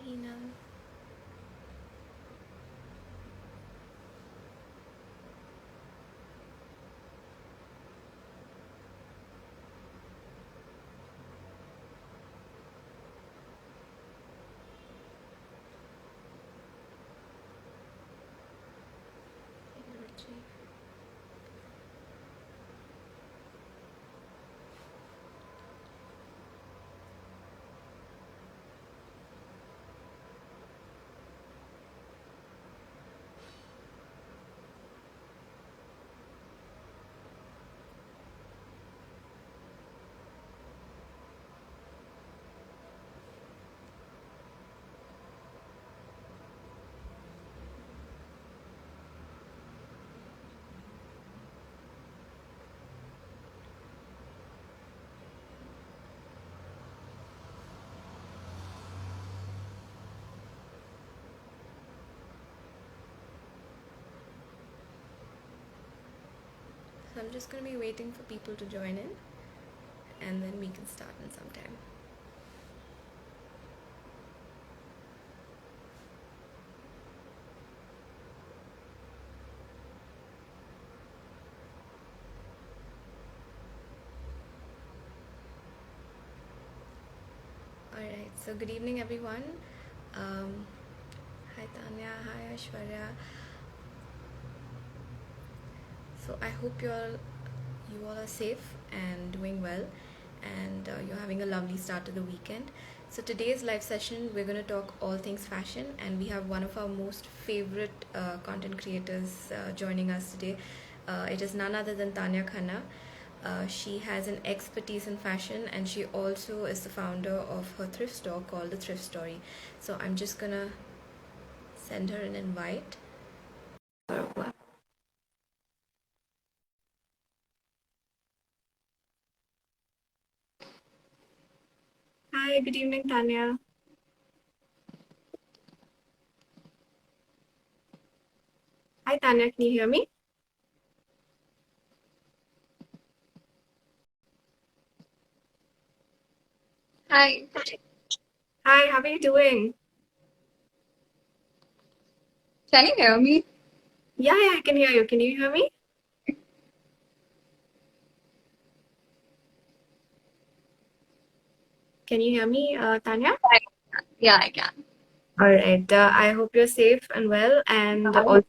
Hina. So I'm just going to be waiting for people to join in, and then we can start in some time. Alright, so good evening everyone. Hi Tanya, hi Aishwarya. So I hope you all are safe and doing well, and you're having a lovely start to the weekend. So today's live session, we're going to talk all things fashion, and we have one of our most favorite content creators joining us today. It is none other than Tanya Khanna. She has an expertise in fashion, and she also is the founder of her thrift store called The Thrift Story. So I'm just gonna send her an invite. Hi, good evening, Tanya. Hi, Tanya, can you hear me? Hi. Hi, how are you doing? Can you hear me? Yeah, I can hear you. Can you hear me? Can you hear me, Tanya? Yeah, I can. All right. I hope you're safe and well, and also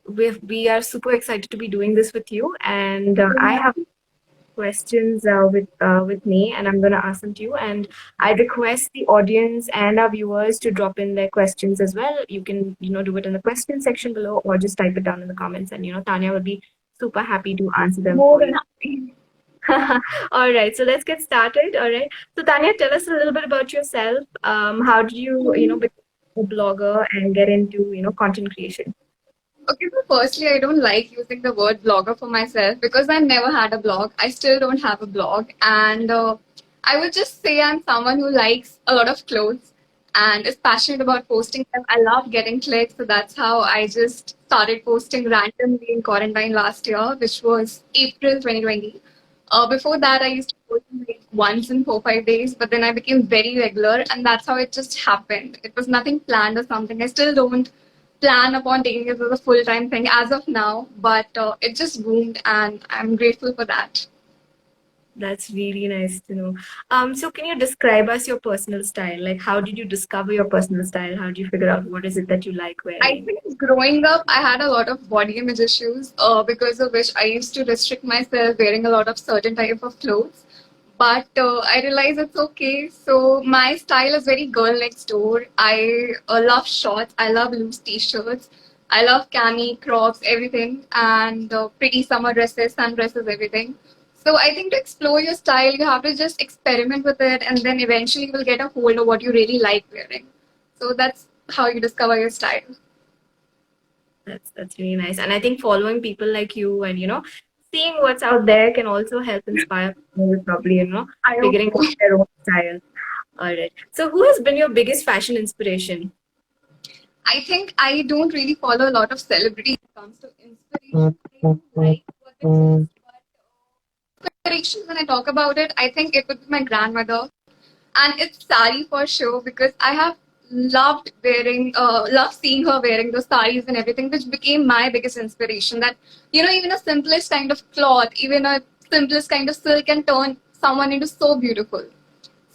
we are super excited to be doing this with you. And I have questions with me, and I'm going to ask them to you. And I request the audience and our viewers to drop in their questions as well. You can do it in the question section below, or just type it down in the comments, and Tanya will be super happy to answer them. More than happy. All right, so let's get started. All right, so Tanya, tell us a little bit about yourself. How did you become a blogger and get into content creation? Okay, so firstly, I don't like using the word blogger for myself because I never had a blog. I still don't have a blog. And I would just say I'm someone who likes a lot of clothes and is passionate about posting them. I love getting clicks. So that's how I just started posting randomly in quarantine last year, which was April 2020. Before that, I used to post like once in 4 5 days, but then I became very regular, and that's how it just happened. It was nothing planned or something. I still don't plan upon taking it as a full time thing as of now, but it just boomed, and I'm grateful for that. That's really nice to know. So can you describe us your personal style? Like, how did you discover your personal style? How did you figure out what is it that you like I wearing? think growing up, I had a lot of body image issues, because of which I used to restrict myself wearing a lot of certain type of clothes. But I realize it's okay. So my style is very girl next door. I love shorts. I love loose t-shirts. I love cami, crops, everything, and pretty summer dresses, sundresses, everything. So I think to explore your style, you have to just experiment with it, and then eventually you will get a hold of what you really like wearing. So that's how you discover your style. That's really nice. And I think following people like you and seeing what's out there can also help inspire people with probably I hope figuring so. out their own style. All right. So who has been your biggest fashion inspiration? I think I don't really follow a lot of celebrities when it comes to inspiration. I do like what they post, but inspiration, when I talk about it, I think it would be my grandmother. and it's Saree for sure because I have loved seeing her wearing those sarees and everything, which became my biggest inspiration. That even a simplest kind of cloth, even a simplest kind of silk can turn someone into so beautiful.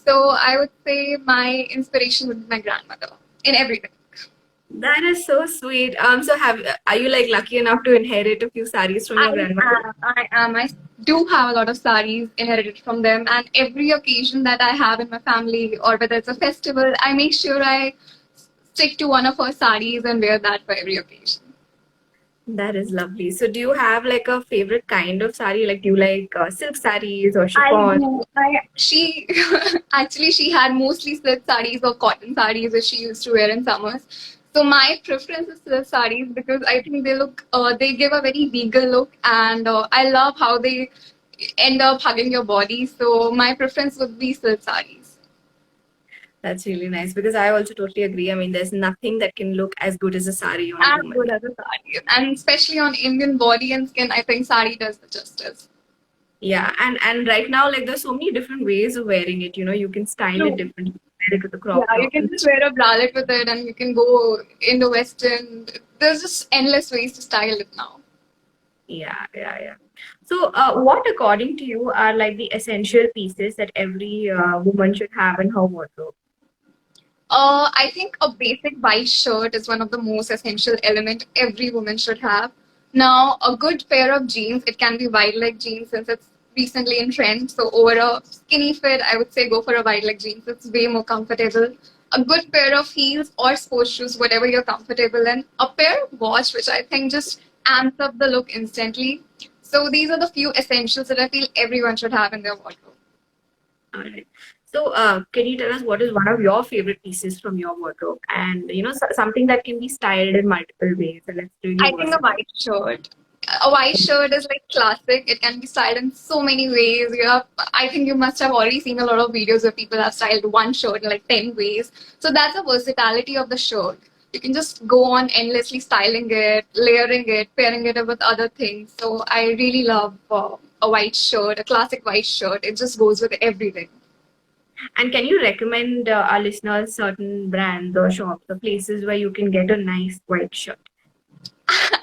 So I would say my inspiration would be my grandmother in everything. That is so sweet. So are you like lucky enough to inherit a few saris from I your grandmother? am. I am. I do have a lot of saris inherited from them, and every occasion that I have in my family, or whether it's a festival, I make sure I stick to one of her saris and wear that for every occasion. That is lovely. So do you have like a favorite kind of sari? Like do you like silk saris or I chiffon? do. She actually she had mostly silk sarees or cotton sarees that she used to wear in summers. So my preference is silk sarees because I think they give a very regal look, and I love how they end up hugging your body. So my preference would be silk sarees. That's really nice because I also totally agree. I mean, there's nothing that can look as good as a sari on a As woman. good as a sari, and especially on Indian body and skin, I think sari does the justice. Yeah, and right now, like there's so many different ways of wearing it. You know, you can style it True. differently. Wear it with a Yeah, crop you top. can just wear a bralette with it and you can go in the Western. There's just endless ways to style it now. Yeah. So, what according to you are like the essential pieces that every woman should have in her wardrobe? I think a basic white shirt is one of the most essential element every woman should have. Now, a good pair of jeans, it can be wide leg jeans since it's recently in trend. So over a skinny fit, I would say go for a wide leg jeans. It's way more comfortable. A good pair of heels or sports shoes, whatever you're comfortable in. A pair of watch, which I think just amps up the look instantly. So these are the few essentials that I feel everyone should have in their wardrobe. All right. So, can you tell us what is one of your favorite pieces from your wardrobe, and you know, something that can be styled in multiple ways, and it's really I think a versatile. white shirt. A white shirt is like classic. It can be styled in so many ways. I think you must have already seen a lot of videos where people have styled one shirt in like 10 ways. So that's the versatility of the shirt. You can just go on endlessly styling it, layering it, pairing it up with other things. So I really love a white shirt, a classic white shirt. It just goes with everything. And can you recommend our listeners certain brands or shops or places where you can get a nice white shirt?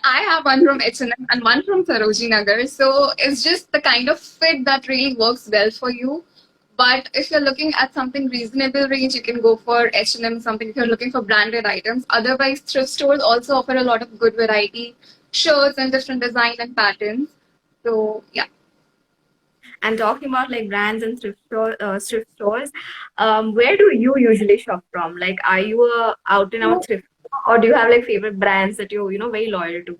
I have one from H&M and one from Sarojini Nagar. So it's just the kind of fit that really works well for you. But if you're looking at something reasonable range, you can go for H&M, something if you're looking for branded items. Otherwise, thrift stores also offer a lot of good variety, shirts and different design and patterns. So yeah. And talking about like brands and thrift stores, where do you usually shop from? Like, are you a out and out thrift, or do you have like favorite brands that you're very loyal to?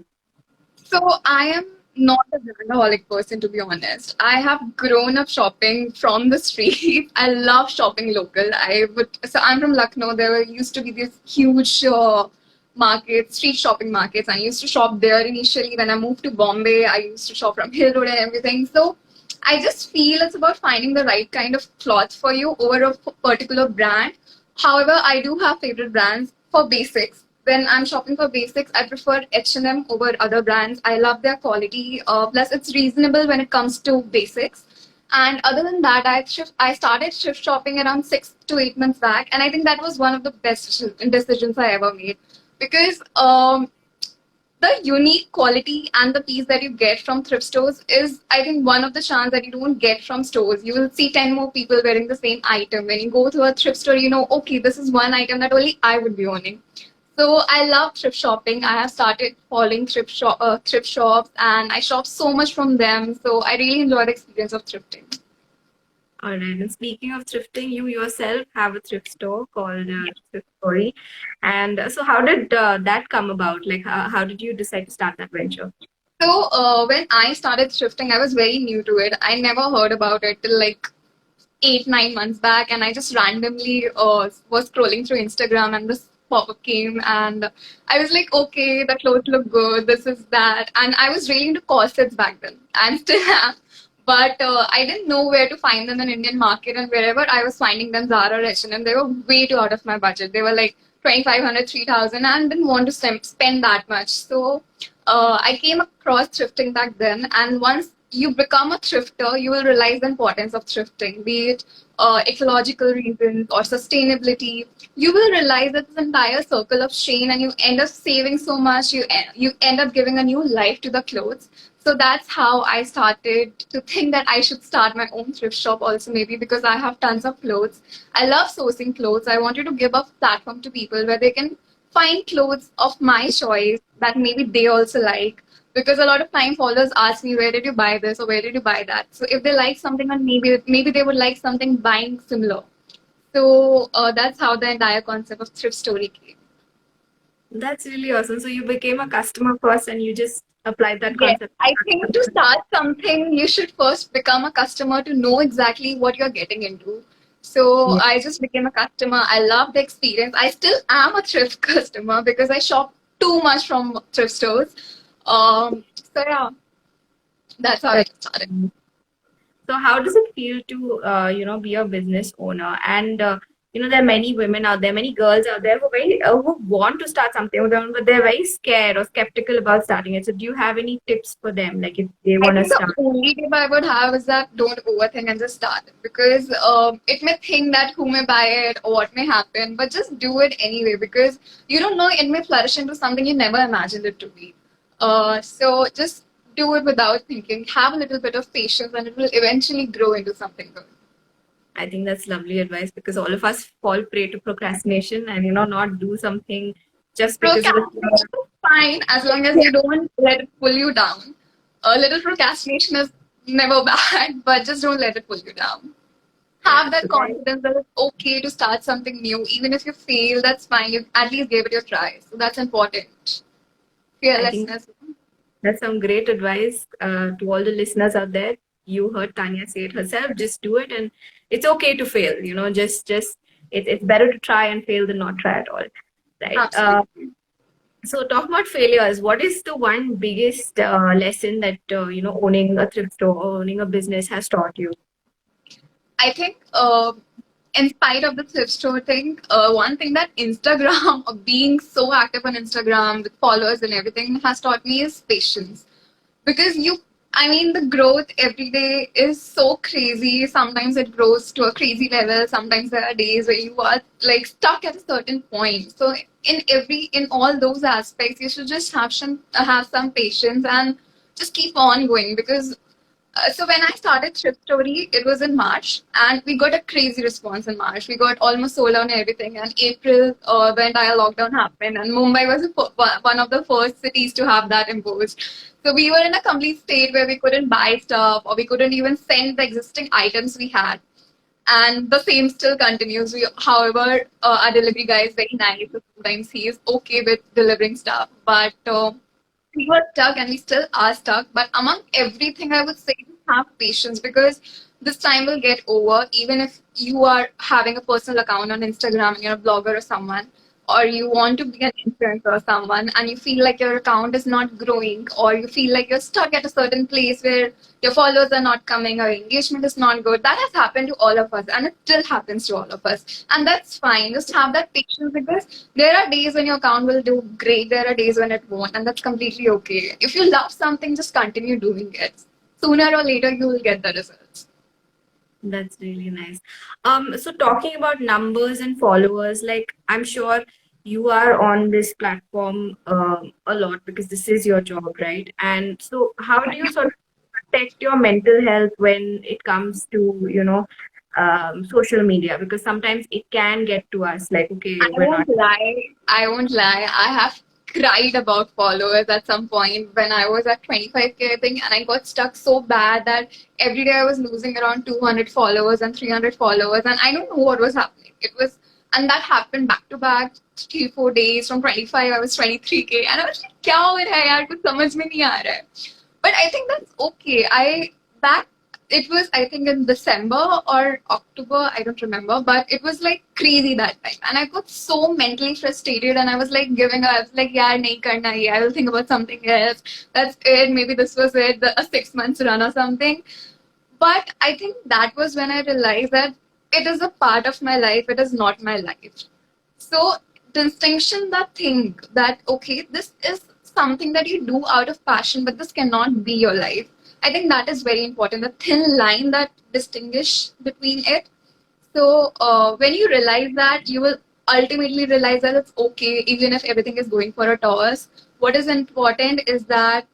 So I am not a brandaholic person, to be honest. I have grown up shopping from the street. I love shopping local. So I'm from Lucknow. There used to be these huge markets, street shopping markets. I used to shop there initially. When I moved to Bombay, I used to shop from Hill Road and everything. So I just feel it's about finding the right kind of cloth for you over a particular brand. However, I do have favorite brands for basics. When I'm shopping for basics, I prefer H&M over other brands. I love their quality. Plus, it's reasonable when it comes to basics. And other than that, I started thrift shopping around 6 to 8 months back, and I think that was one of the best decisions I ever made because the unique quality and the piece that you get from thrift stores is, I think, one of the charms that you don't get from stores. You will see 10 more people wearing the same item. When you go to a thrift store, you know, okay, this is one item that only I would be owning. So I love thrift shopping. I have started following thrift shops, and I shop so much from them. So I really enjoy the experience of thrifting. All right. And speaking of thrifting, you yourself have a thrift store called Thrift Story. And so, how did that come about? Like, how did you decide to start that venture? So when I started thrifting, I was very new to it. I never heard about it till like 8 9 months back, and I just randomly was scrolling through Instagram, and this pop-up came, and I was like, okay, the clothes look good, this is that, and I was really into corsets back then, and still am, but I didn't know where to find them in Indian market, and wherever I was finding them, Zara or H&M, they were way too out of my budget. They were like 2,500, 3,000, and didn't want to spend that much. So I came across thrifting back then, and once you become a thrifter, you will realize the importance of thrifting, be it ecological reasons or sustainability. You will realize that this entire circle of chain, and you end up saving so much. You end up giving a new life to the clothes. So that's how I started to think that I should start my own thrift shop also, maybe because I have tons of clothes. I love sourcing clothes. I wanted to give a platform to people where they can find clothes of my choice that maybe they also like, because a lot of time followers ask me, where did you buy this or where did you buy that? So if they like something, and maybe they would like something buying similar. So that's how the entire concept of thrift story came. That's really awesome. So you became a customer first and you just applied that Yes, concept. I think to start something, you should first become a customer to know exactly what you're getting into. So Yeah. I just became a customer. I love the experience. I still am a thrift customer because I shop too much from thrift stores. So yeah, that's how it started. That's So how does it feel to be a business owner? And there are many women out there, many girls out there who want to start something with them, but they're very scared or skeptical about starting it. So do you have any tips for them, like if they I want to think the start? only tip I would have is that don't overthink and just start it, because it may think that who may buy it or what may happen, but just do it anyway, because you don't know, it may flourish into something you never imagined it to be. So just do it without thinking. Have a little bit of patience, and it will eventually grow into something good. I think that's lovely advice because all of us fall prey to procrastination and not do something just because of the Procrastination is fine as long as you don't let it pull you down. A little procrastination is never bad, but just don't let it pull you down. yeah. Have that So then confidence that it's okay to start something new. Even if you fail, that's fine. You at least gave it a try. So that's important. I think Fearlessness. that's some great advice to all the listeners out there. You heard Tanya say it herself. Just do it, and it's okay to fail. Just it's better to try and fail than not try at all, right? Absolutely. So talk about failures. What is the one biggest lesson that owning a thrift store or owning a business has taught you? I think in spite of the thrift store thing, one thing that Instagram, being so active on Instagram with followers and everything, has taught me is patience. Because I mean, the growth every day is so crazy. Sometimes it grows to a crazy level. Sometimes there are days where you are like stuck at a certain point. So in all those aspects, you should just have some patience and just keep on going, because so when I started Thrift Story, it was in March, and we got a crazy response in March. We got almost sold out and everything. And April, the entire lockdown happened, and Mumbai was one of the first cities to have that imposed. So we were in a complete state where we couldn't buy stuff, or we couldn't even send the existing items we had. And the same still continues. However, our delivery guy is very nice. So sometimes he is okay with delivering stuff, but we were stuck, and we still are stuck. But among everything, I would say have patience, because this time will get over. Even if you are having a personal account on Instagram and you're a blogger or someone, or you want to be an influencer or someone, and you feel like your account is not growing, or you feel like you're stuck at a certain place where your followers are not coming or engagement is not good. That has happened to all of us, and it still happens to all of us. And that's fine. Just have that patience, because there are days when your account will do great, there are days when it won't, and that's completely okay. If you love something, just continue doing it. Sooner or later, you will get the results. That's really nice. So talking about numbers and followers, like I'm sure you are on this platform a lot because this is your job, right? And so how do you sort of protect your mental health when it comes to, social media? Because sometimes it can get to us like, I okay, we're not. won't lie. I won't lie. I have cried about followers at some point when I was at 25K, I think, and I got stuck so bad that every day I was losing around 200 followers and 300 followers, and I don't know what was happening. And that happened back to back, 3 4 days. From 25, I was 23K, and I was like, क्या हो रहा है यार, कुछ समझ में नहीं आ रहा है. But I think that's okay. Back it was, I think, in December or October, I don't remember, but it was like crazy that time. And I got so mentally frustrated, and I was like giving up. I was like, yeah, nahi karna hai. I will think about something else. That's it. Maybe this was it, a 6 months run or something. But I think that was when I realized that it is a part of my life, it is not my life. So distinction, that thing that okay, this is something that you do out of passion, but this cannot be your life. I think that is very important. The thin line that distinguish between it. So when you realize that, you will ultimately realize that it's okay, even if everything is going for a toss. What is important is that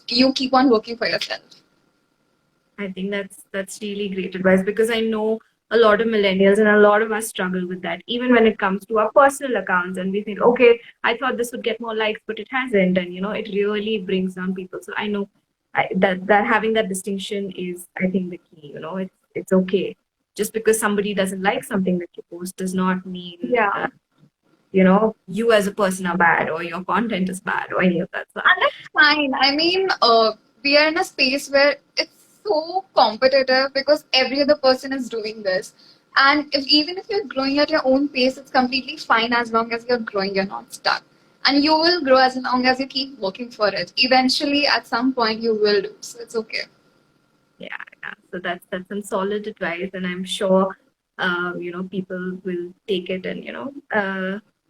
you keep on working for yourself. I think that's really great advice, because I know a lot of millennials and a lot of us struggle with that, even when it comes to our personal accounts, and we think, okay, I thought this would get more likes, but it hasn't, and it really brings down people. So I know that having that distinction is, I think, the key. It's okay. Just because somebody doesn't like something that you post does not mean Yeah. you as a person are bad, or your content is bad, or any of that stuff. And that's fine. I mean, we are in a space where it's so competitive because every other person is doing this. And even if you're growing at your own pace, it's completely fine as long as you're growing, you're not stuck. And you will grow as long as you keep working for it. Eventually, at some point, you will do. So it's okay. Yeah. So that's some solid advice, and I'm sure people will take it and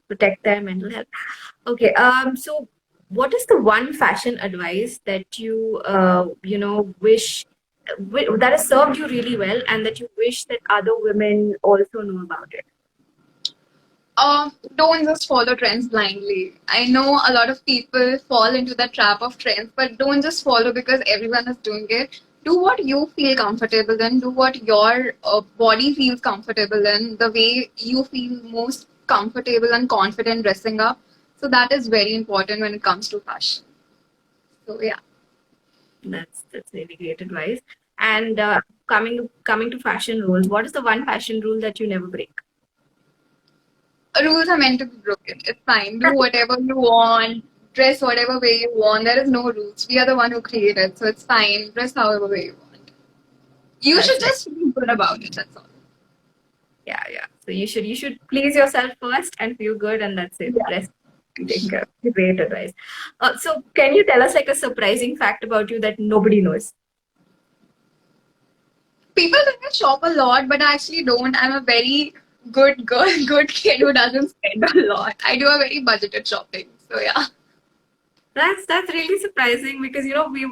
protect their mental health. Okay. So what is the one fashion advice that you wish that has served you really well, and that you wish that other women also know about it? Don't just follow trends blindly. I know a lot of people fall into the trap of trends, but don't just follow because everyone is doing it. Do what you feel comfortable in. Do what your body feels comfortable in. The way you feel most comfortable and confident dressing up. So that is very important when it comes to fashion. So yeah. That's really great advice. And coming to fashion rules, what is the one fashion rule that you never break? Rules are meant to be broken. It's fine. Do whatever you want. Dress whatever way you want. There is no rules. We are the one who created, so it's fine. Dress however way you want. You That's should right. just be good about it. That's all. Yeah. So you should please yourself first and feel good, and that's it. Yeah. Rest you take care. Great advice. So can you tell us like a surprising fact about you that nobody knows? People think I shop a lot, but I actually don't. I'm a very good girl, good kid who doesn't spend a lot. I do a very budgeted shopping. So yeah. That's really surprising, because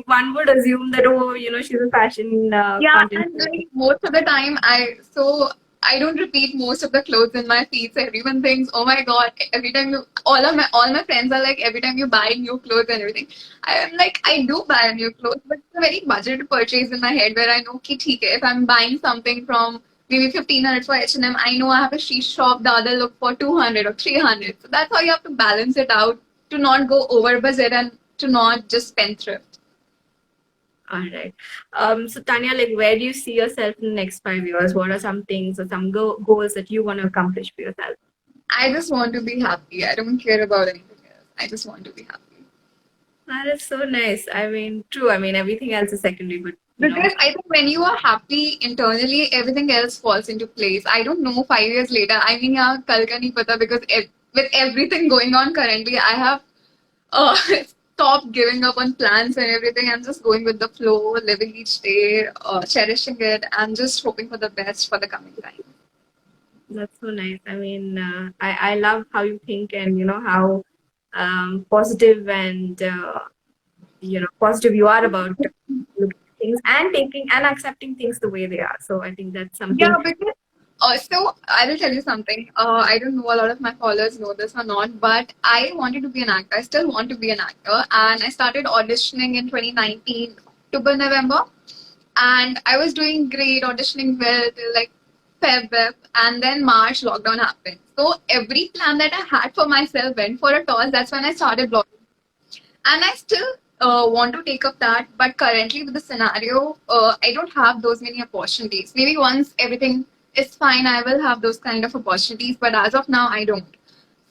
one would assume that, oh, she's a fashion Yeah, content and creator. like most of the time, I don't repeat most of the clothes in my feed. So everyone thinks, oh my god, every time you all my friends are like, every time you buy new clothes and everything. I am like, I do buy new clothes, but it's a very budgeted purchase in my head where I know ki theek hai, if I'm buying something from maybe 1500 for H&M, I know I have to shop the other look for 200 or 300. So that's how you have to balance it out to not go over budget and to not just spend thrift. All right. So Tanya, like, where do you see yourself in the next 5 years? What are some things or some goals that you want to accomplish for yourself? I just want to be happy. I don't care about anything else. I just want to be happy. That is so nice. I mean, true. I mean, everything else is secondary, but Because I think when you are happy internally, everything else falls into place. I don't know 5 years later. I mean, yeah, kal ka nahi pata because with everything going on currently, I have uh, stopped giving up on plans and everything. I'm just going with the flow, living each day, cherishing it, and just hoping for the best for the coming time. that's so nice. I mean, I love how you think, and how positive and positive you are about looking at things and taking and accepting things the way they are. So I think that's Yeah, something. because so I will tell you something. I don't know a lot of my followers know this or not, but I wanted to be an actor. I still want to be an actor, and I started auditioning in 2019, October, November, and I was doing great, auditioning well till like Feb, and then March lockdown happened. So every plan that I had for myself went for a toss. That's when I started blogging, and I still want to take up that, but currently with the scenario, I don't have those many opportunities. Maybe once everything is fine, I will have those kind of opportunities, but as of now, I don't.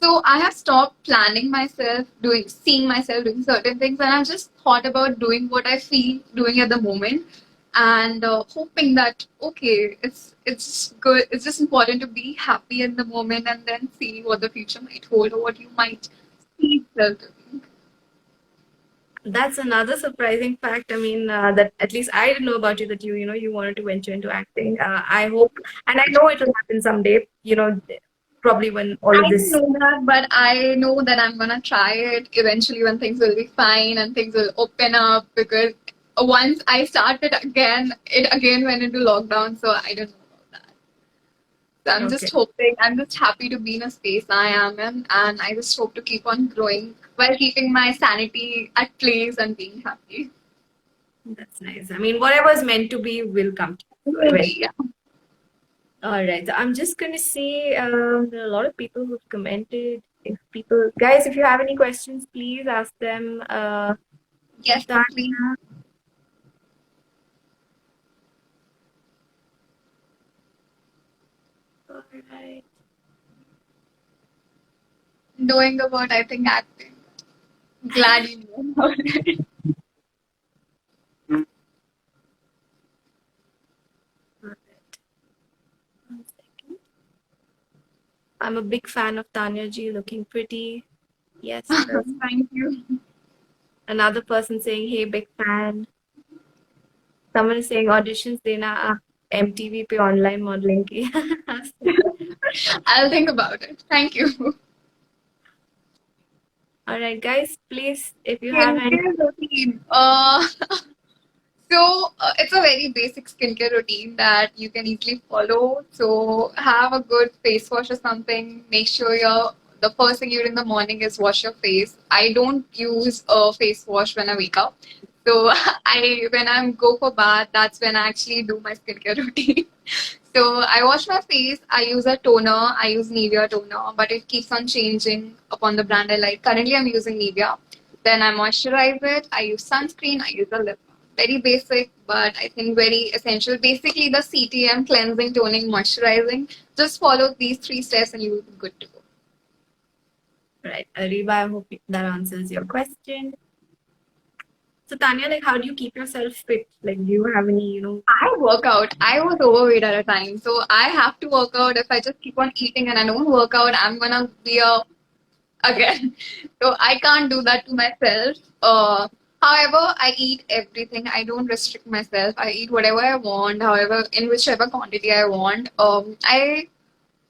So I have stopped planning myself, seeing myself doing certain things, and I just thought about doing what I feel doing at the moment, and hoping that okay, it's good. It's just important to be happy in the moment, and then see what the future might hold or what you might see yourself doing. That's another surprising fact. I mean, that at least I didn't know about you, that you wanted to venture into acting. I hope, and I know it will happen someday. probably when all I of don't this. know that, but I know that I'm gonna try it eventually when things will be fine and things will open up because once I started again, it again went into lockdown, so I don't know about that. So I'm Okay. just hoping, I'm just happy to be in a space I am in, and I just hope to keep on growing while keeping my sanity at place and being happy. That's nice. I mean, whatever is meant to be will come to you. So eventually. Yeah. All right. So I'm just gonna say there are a lot of people who've commented. If people, guys, if you have any questions, please ask them. Yes, please. Tanya. All right. Knowing about, I think, acting. Glad you know about it. All right. 1 second. I'm a big fan of Tanya ji, looking pretty. Yes, person. Thank you. Another person saying, "Hey, big fan." Someone is saying auditions देना MTV पे online modeling की. I'll think about it. Thank you. All right, guys, please, if you have any. Skincare routine. So it's a very basic skincare routine that you can easily follow. So have a good face wash or something. Make sure the first thing you do in the morning is wash your face. I don't use a face wash when I wake up. So I when I go for bath, that's when I actually do my skincare routine. So I wash my face. I use a toner. I use Nivea toner, but it keeps on changing upon the brand I like. Currently, I'm using Nivea. Then I moisturize it. I use sunscreen. I use a lip balm. Very basic, but I think very essential. Basically, the CTM cleansing, toning, moisturizing. Just follow these three steps and you will be good to go. Right, Ariba, I hope that answers your question. So Tanya, like, how do you keep yourself fit? Like, do you have any, I work out. I was overweight at a time, so I have to work out. If I just keep on eating and I don't work out, I'm gonna be a again. So I can't do that to myself. However, I eat everything. I don't restrict myself. I eat whatever I want, however, in whichever quantity I want. I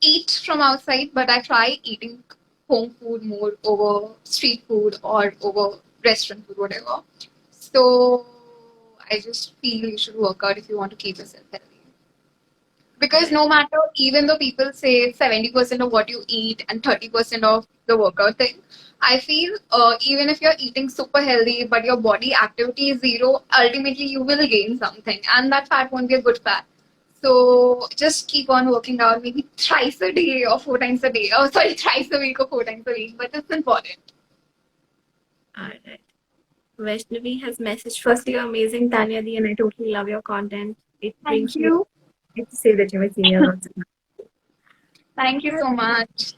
eat from outside, but I try eating home food more over street food or over restaurant food, whatever. So I just feel you should work out if you want to keep yourself healthy. Because no matter, even though people say 70% of what you eat and 30% of the workout thing, I feel even if you're eating super healthy but your body activity is zero, ultimately you will gain something, and that fat won't be a good fat. So just keep on working out, maybe thrice a day or 4 times a day. Oh, sorry, thrice a week or 4 times a week, but it's important. all right. Vaishnavi has messaged, firstly, you're amazing, Tanya Di, and I totally love your content. It brings Thank me you. to say that you're my senior also. Thank you so much.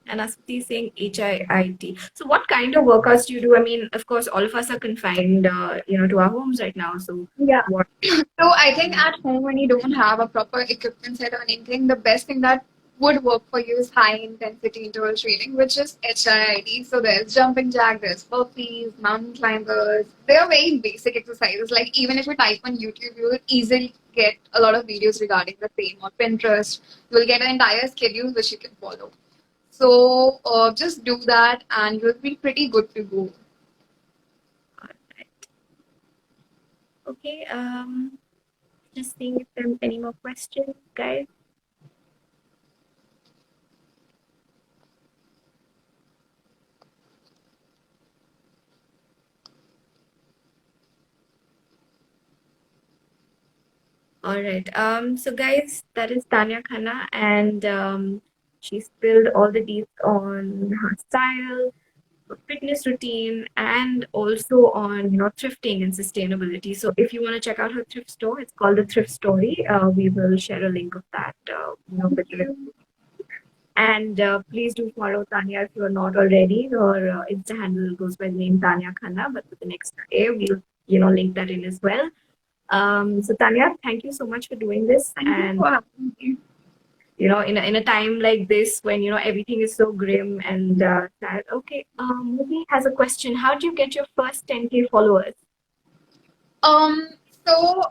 And Aswati is saying HIIT. So what kind of workouts do you do? I mean, of course, all of us are confined, to our homes right now. So Yeah. what? So I think at home when you don't have a proper equipment set or anything, the best thing that would work for you is high intensity interval training, which is HIIT. So there's jumping jack, there's burpees, mountain climbers. They are very basic exercises. Like even if you type on YouTube, you will easily get a lot of videos regarding the same or Pinterest. You will get an entire schedule which you can follow. So just do that and you'll be pretty good to go. All right. Okay. Just seeing if there are any more questions, guys. All right. So guys, that is Tanya Khanna, and she spilled all the deets on her style, her fitness routine, and also on thrifting and sustainability. So if you want to check out her thrift store, it's called the Thrift Story. We will share a link of that, with the. And please do follow Tanya if you are not already. Her Insta handle goes by the name Tanya Khanna, but with the next A, we'll link that in as well. So Tanya, thank you so much for doing this. Thank you And for having me. in a time like this when everything is so grim and sad. Okay, Movie has a question. How do you get your first 10K followers? Um, so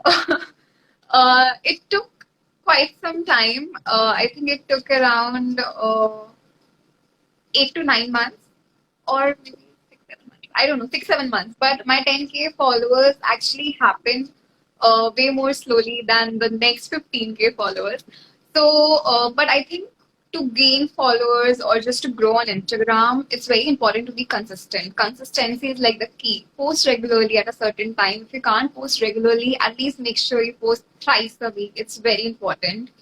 it took quite some time. I think it took around 8 to 9 months, or maybe 6, 7 months. I don't know, 6, 7 months. But my 10K followers actually happened way more slowly than the next 15K followers. So, but I think to gain followers or just to grow on Instagram, it's very important to be consistent. Consistency is like the key. Post regularly at a certain time. If you can't post regularly, at least make sure you post thrice a week. It's very important.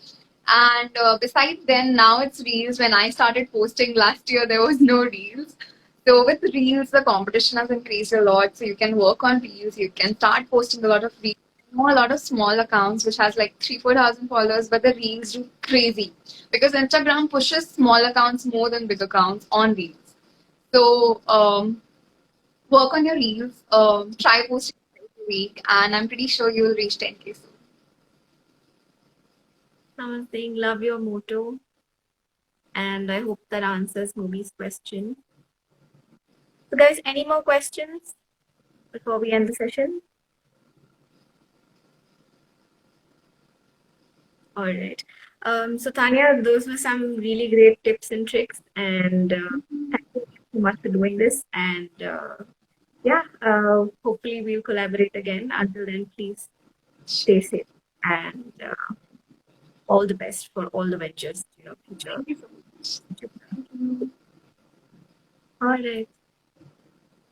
And besides then, now it's Reels. When I started posting last year, there was no Reels. So with Reels, the competition has increased a lot. So you can work on Reels. You can start posting a lot of Reels. I know a lot of small accounts which has like 3, 4 thousand followers, but the Reels do crazy because Instagram pushes small accounts more than big accounts on Reels. So work on your Reels. Try posting every week, and I'm pretty sure you'll reach 10K soon. Someone saying, love your motto. And I hope that answers Moby's question. So, guys, any more questions before we end the session? All right. So, Tanya, those were some really great tips and tricks. And thank you so much for doing this. And yeah, hopefully we'll collaborate again. Until then, please stay safe and all the best for all the ventures in your future. Thank you so much. future. Thank you. All right.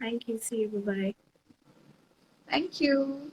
Thank you. See you. Bye bye. Thank you.